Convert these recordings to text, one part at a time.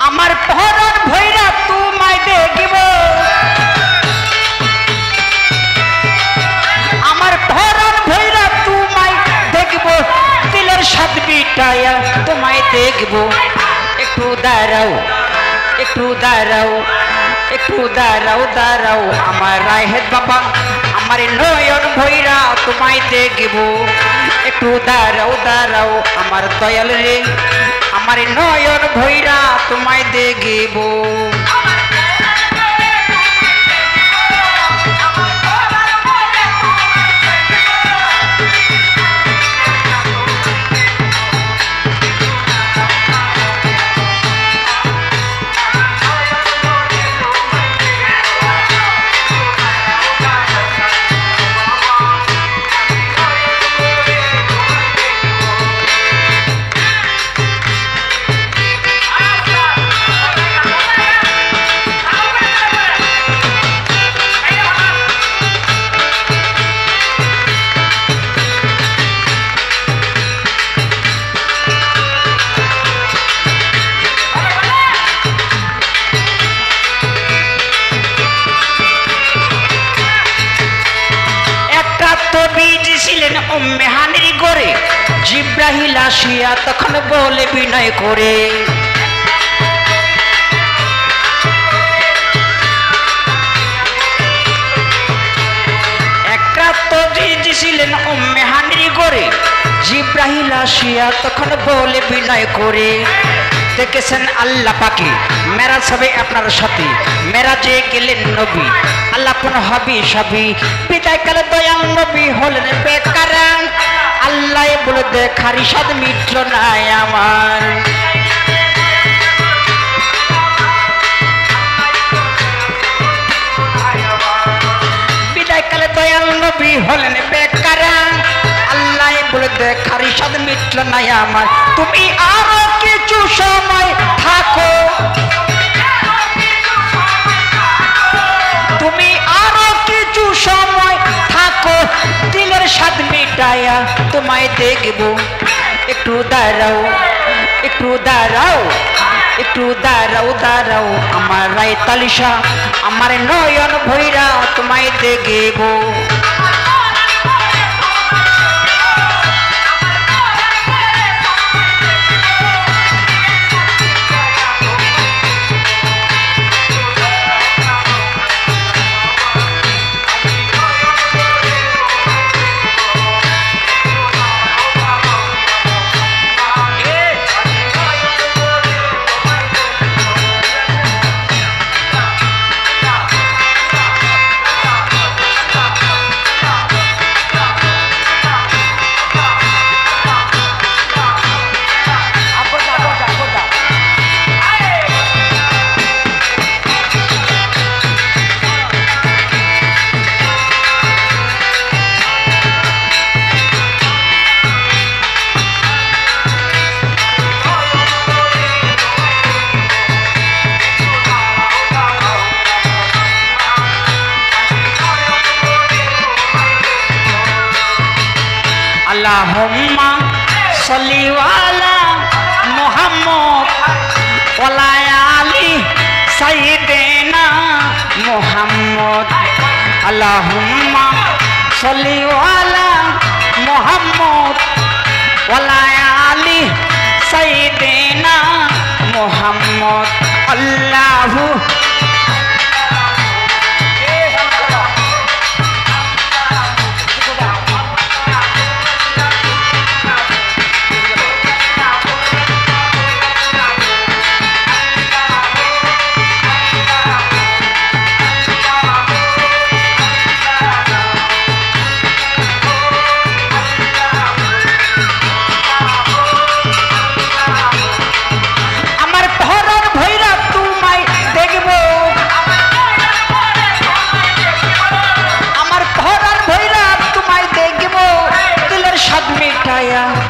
আমার পহরন ভৈরা তোমায় দেখিব আমার পহরন ভৈরা তোমায় দেখিব দিলের সাদ বিটায়া তোমায় দেখব একটু দাঁড়াও একটু দাঁড়াও একটু দাঁড়াও দাঁড়াও আমার রায়হেদ বাবা আমার নয়ন ভৈরা তোমায় দেখব একটু দাঁড়াও দাঁড়াও আমার দয়াল রে আমার নয়ন ভৈরা তোমায় দেখব মেহানির করে জিব্রাহিল আসিয়া তখন বলে বিনয় করে একটা তো ছিলেন মেহানির করে জিব্রাহিল আসিয়া তখন বলে বিনয় করে দেখেছেন আল্লাহ পাকে মেরাজ হবে আপনার সাথে মেরাজে গেলেন নবী আল্লাহ কোন হবি সবই বিদায় কালে দয়াল নবী হলেন বেকার আল্লাহ বলে দেখারি সাদ মিটল না আমার বিদায় কালে দয়াল নবী হলেন বেকার আল্লাহ বলে দেখারি সাদ মিটল না আমার তুমি আরো কিছু সময় থাকো তুমি আরো কিছু সময় থাকো দিলের স্বাদ মিটায়া তোমায় দেখব একটু দাঁড়াও একটু দাঁড়াও একটু দাঁড়াও দাঁড়াও আমার রায় তালিশা আমার নয়ন ভৈরা তোমায় দেখব अल्लाहुम्मा सल्ली अला मुहम्मद वला आली सय्यिदिना मुहम्मद अल्लाहुम्मा सल्ली अला मुहम्मद वला आली सय्यिदिना मुहम्मद अल्लाहु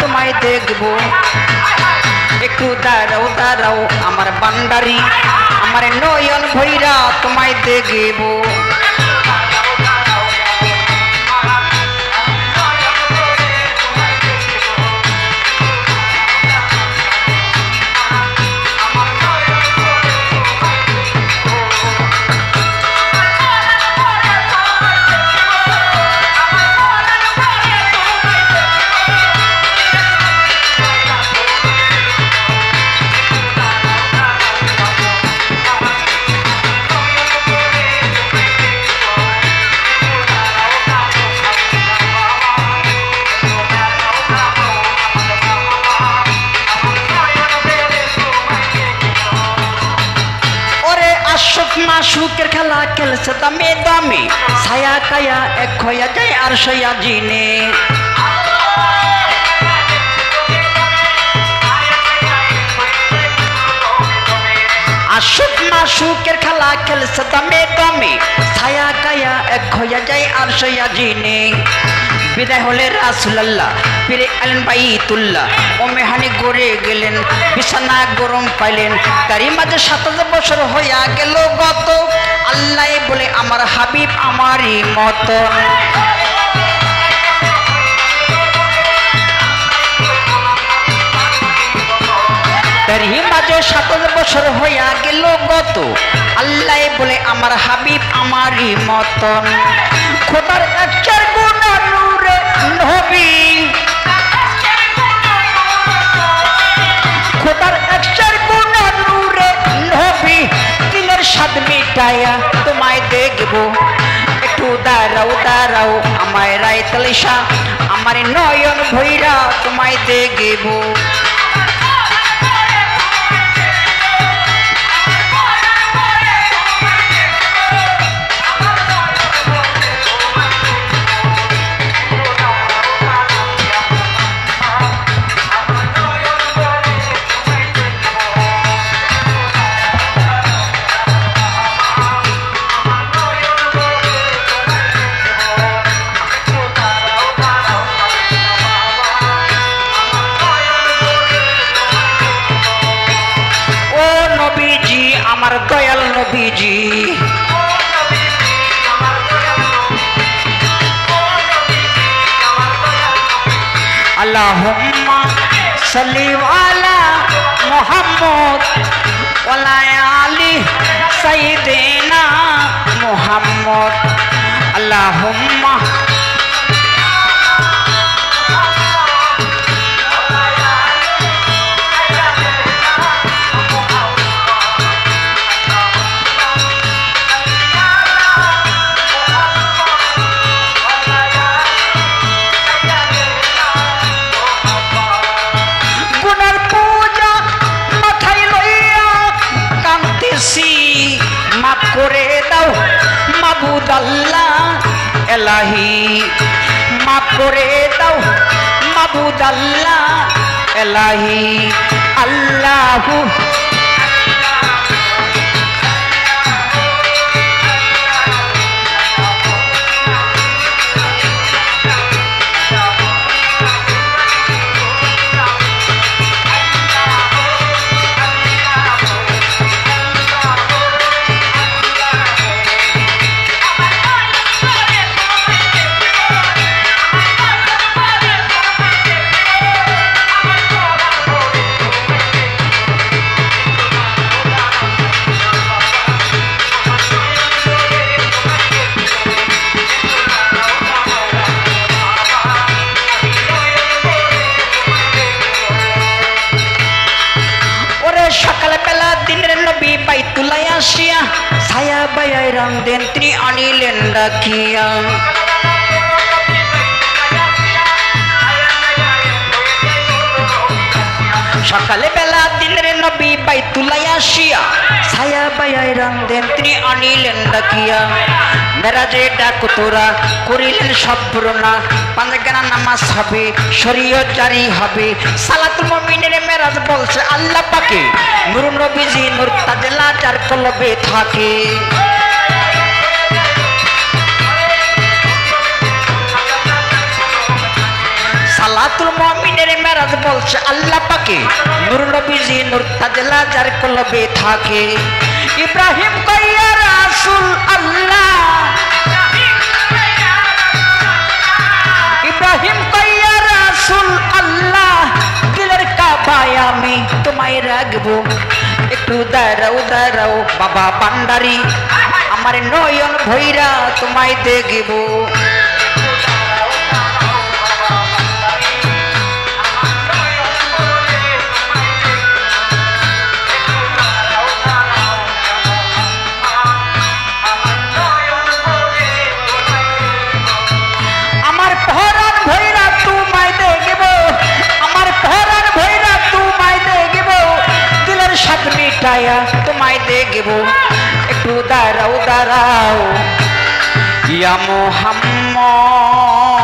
তোমায় দেখব একটু দাঁড়াও দাঁড়াও আমার বান্দারি আমার নয়ন ভৈরা তোমায় দেখব মাসুকের খেলা খেলছে দামে দামে ছায়া কায়া এক হইয়া যায় আর সইয়া জিনে আশুক মাসুকের খেলা খেলছে দামে দামে ছায়া কায়া এক হইয়া যায় আর সইয়া জিনে বিদায় হলে রাসূলুল্লাহ ফিরে এলেন বাইতুল্লাহ ও মেহানি গড়ে গেলেন বিছানা গরম পাইলেন তারই মাঝে ৭০ বছর হইয়া গেল গত আল্লাহ বলে আমার হাবিব আমারই মতন তারই মাঝে ৭০ বছর হইয়া গেল গত আল্লাহ বলে আমার হাবিব আমারই মতন খোদার একচার গুণ নূরে নবী খোদার একচার গুণ নূরে নবী দিলের স্বাদ মিটায়া তোমায় দেখবো একটু দাঁড়াও দাঁড়াও আমায় রায় তালিশা আমার নয়ন ভৈরা তোমায় দেখবো আমার দয়াল নবীজি আল্লাহুম্মা সাল্লি আলা মুহাম্মদ ওয়া আলি সাইয়্যিদিনা মুহাম্মদ আল্লাহুম্মা মাফ করে দাও মাবুদ আল্লাহ এলাহি মাফ করে দাও মাবুদ আল্লাহ এলাহি আল্লাহু বাইতুল্লায় আসিয়া ছায়া বায়ায় রামদেন তিনি আনিলেন ডাকিয়া সকালে বেলা দিনের নবী বাইতুল্লায় আসিয়া ছায়া বায়ায় রামদেন তিনি আনিলেন ডাকিয়া মেরাজে ডাক তোরা করিলেন সব পুরোনা পাঁচগানা নামাজ হবে শরীয়ত জারি হবে সালাতুল মুমিনের মেরাজ বলছে আল্লাহ পাকে নূর নবীজি নূর তাজলা যার কলবে থাকে সালাতুল মুমিনের মেরাজ বলছে আল্লাহ পাকে নূর নবীজি নূর তাজলা যার কলবে থাকে ইব্রাহিম কইয়া রাসূল আল্লাহ ইব্রাহিম কইয়া রাসূল আল্লাহ দিলের কাবায় আমি তোমায় রাখবো একটু দাঁড়াও দাঁড়াও বাবা পান্ডারি আমার নয়ন ভৈরা তোমায় দেখবো তোমায় দেখবো একটু দাঁড়াও দাঁড়াও ইয়া মুহাম্মদ